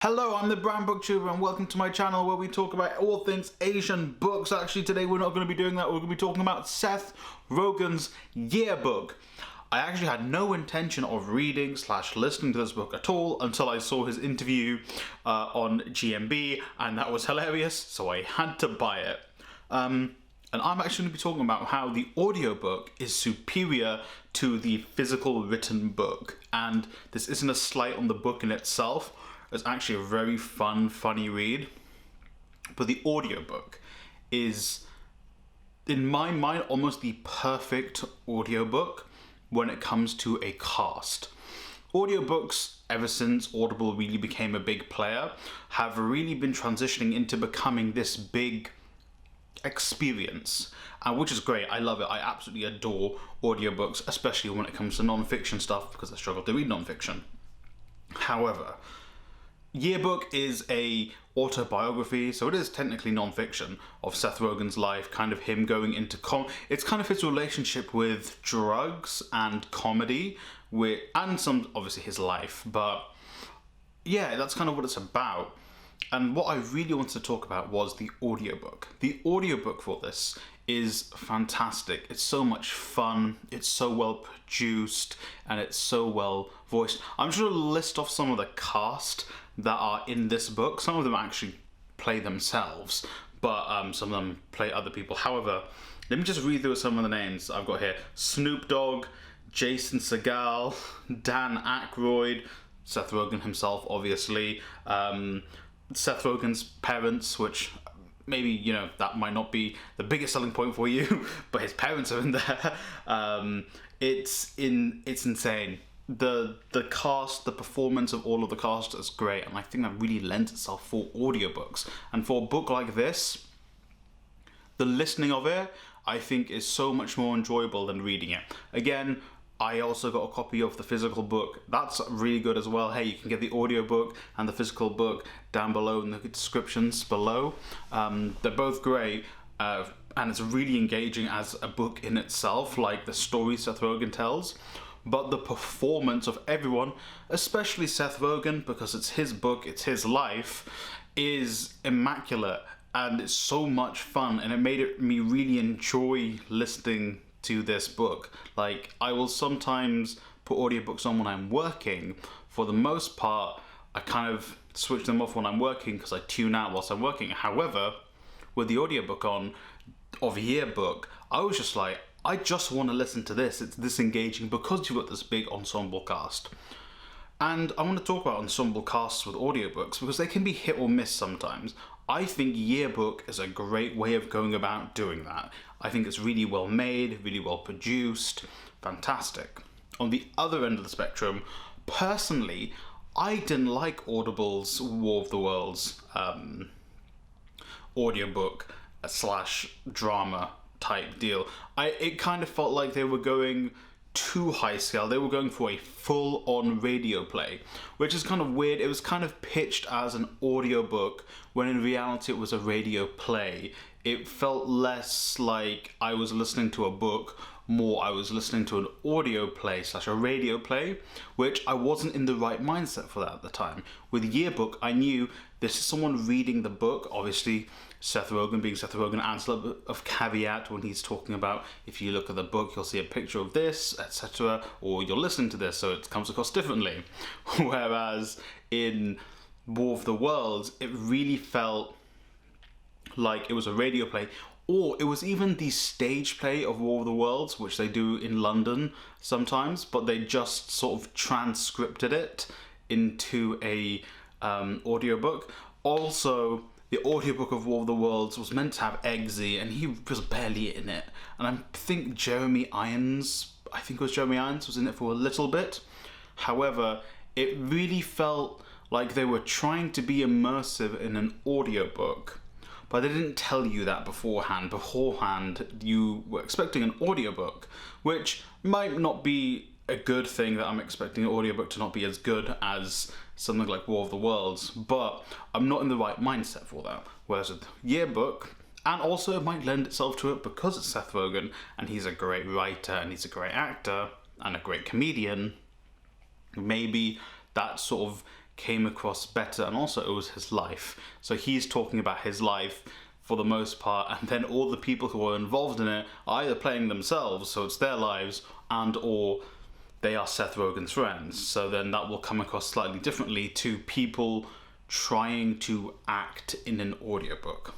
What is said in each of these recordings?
Hello, I'm the Brand Booktuber and welcome to my channel where we talk about all things Asian books. Actually, today we're not going to be doing that. We're going to be talking about Seth Rogen's Yearbook. I actually had no intention of reading / listening to this book at all until I saw his interview on GMB, and that was hilarious, so I had to buy it. And I'm actually going to be talking about how the audiobook is superior to the physical written book. And this isn't a slight on the book in itself. It's actually a very funny read. But the audiobook is, in my mind, almost the perfect audiobook when it comes to a cast. Audiobooks, ever since Audible really became a big player, have really been transitioning into becoming this big experience, which is great. I love it. I absolutely adore audiobooks, especially when it comes to non-fiction stuff, because I struggle to read non-fiction. However, Yearbook is a autobiography, so it is technically non-fiction, of Seth Rogen's life, kind of him going into it's kind of his relationship with drugs and comedy, and some obviously his life, but yeah, that's kind of what it's about. And what I really wanted to talk about was the audiobook. The audiobook for this is fantastic. It's so much fun, it's so well produced, and it's so well voiced. I'm just going to list off some of the cast that are in this book. Some of them actually play themselves, but some of them play other people. However, let me just read through some of the names I've got here. Snoop Dogg, Jason Segel, Dan Aykroyd, Seth Rogen himself, obviously, Seth Rogen's parents, which maybe, you know, that might not be the biggest selling point for you, but his parents are in there. It's insane. The cast, the performance of all of the cast is great, and I think that really lends itself for audiobooks. And for a book like this, the listening of it, I think, is so much more enjoyable than reading it. Again, I also got a copy of the physical book. That's really good as well. Hey, you can get the audiobook and the physical book down below in the descriptions below. They're both great, and it's really engaging as a book in itself, like the story Seth Rogen tells. But the performance of everyone, especially Seth Rogen, because it's his book, it's his life, is immaculate, and it's so much fun, and it made me really enjoy listening to this book. Like, I will sometimes put audiobooks on when I'm working. For the most part, I kind of switch them off when I'm working because I tune out whilst I'm working. However, with the audiobook on of Yearbook, I was just like, I just want to listen to this. It's this engaging because you've got this big ensemble cast. And I want to talk about ensemble casts with audiobooks because they can be hit or miss sometimes. I think Yearbook is a great way of going about doing that. I think it's really well made, really well produced, fantastic. On the other end of the spectrum, personally, I didn't like Audible's War of the Worlds audiobook / drama type deal. It kind of felt like they were going too high scale. They were going for a full-on radio play, which is kind of weird. It was kind of pitched as an audiobook when in reality it was a radio play. It felt less like I was listening to a book, more I was listening to an audio play / a radio play, which I wasn't in the right mindset for that at the time. With Yearbook, I knew this is someone reading the book. Obviously, Seth Rogen being Seth Rogen adds a little bit of caveat when he's talking about, if you look at the book, you'll see a picture of this, etc., or you're listening to this, so it comes across differently. Whereas in War of the Worlds, it really felt like it was a radio play, or it was even the stage play of War of the Worlds, which they do in London sometimes, but they just sort of transcripted it into a audiobook. Also, the audiobook of War of the Worlds was meant to have Eggsy, and he was barely in it. And I think Jeremy Irons was in it for a little bit. However, it really felt like they were trying to be immersive in an audiobook, but they didn't tell you that beforehand. Beforehand, you were expecting an audiobook, which might not be a good thing, that I'm expecting an audiobook to not be as good as something like War of the Worlds, but I'm not in the right mindset for that. Whereas with Yearbook, and also it might lend itself to it because it's Seth Rogen, and he's a great writer, and he's a great actor, and a great comedian, maybe that sort of came across better, and also it was his life. So he's talking about his life for the most part, and then all the people who are involved in it are either playing themselves, so it's their lives, and or they are Seth Rogen's friends. So then that will come across slightly differently to people trying to act in an audiobook.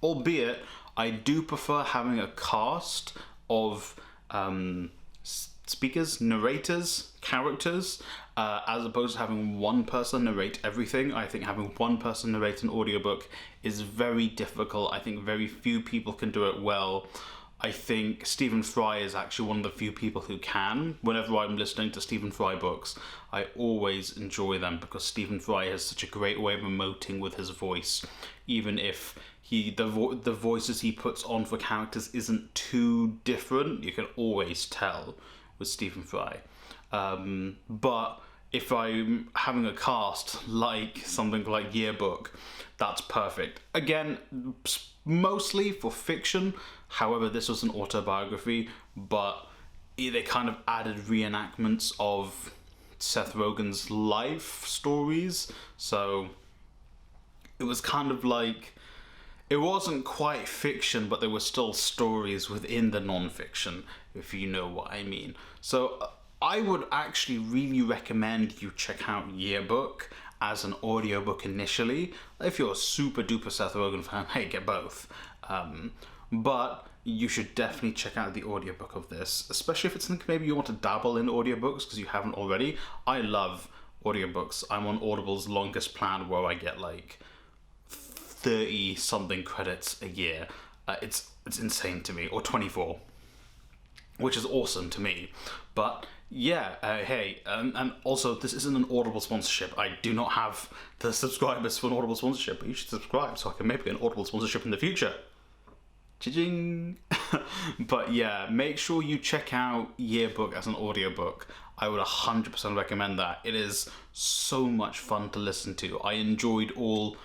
Albeit, I do prefer having a cast of speakers, narrators, characters, as opposed to having one person narrate everything. I think having one person narrate an audiobook is very difficult. I think very few people can do it well. I think Stephen Fry is actually one of the few people who can. Whenever I'm listening to Stephen Fry books, I always enjoy them because Stephen Fry has such a great way of emoting with his voice. Even if the voices he puts on for characters isn't too different, you can always tell with Stephen Fry. But if I'm having a cast like something like Yearbook, that's perfect. Again, mostly for fiction. However, this was an autobiography, but they kind of added reenactments of Seth Rogen's life stories. So it was kind of like, it wasn't quite fiction, but there were still stories within the non-fiction, if you know what I mean. So I would actually really recommend you check out Yearbook as an audiobook initially. If you're a super duper Seth Rogen fan, hey, get both. But you should definitely check out the audiobook of this, especially if it's something maybe you want to dabble in audiobooks because you haven't already. I love audiobooks. I'm on Audible's longest plan where I get like 30 something credits a year. It's insane to me, or 24, which is awesome to me. But yeah, hey, and also this isn't an Audible sponsorship. I do not have the subscribers for an Audible sponsorship, but you should subscribe so I can maybe get an Audible sponsorship in the future. Cha-ching! But yeah, make sure you check out Yearbook as an audiobook. I would 100% recommend that. It is so much fun to listen to. I enjoyed all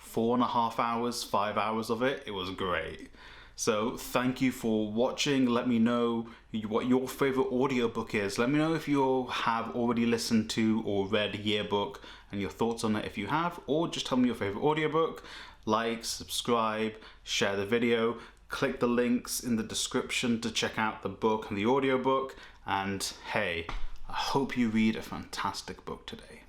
4.5 hours, 5 hours of it. It was great. So thank you for watching. Let me know what your favorite audiobook is. Let me know if you have already listened to or read Yearbook and your thoughts on it if you have, or just tell me your favorite audiobook. Like, subscribe, share the video, click the links in the description to check out the book and the audiobook. And hey, I hope you read a fantastic book today.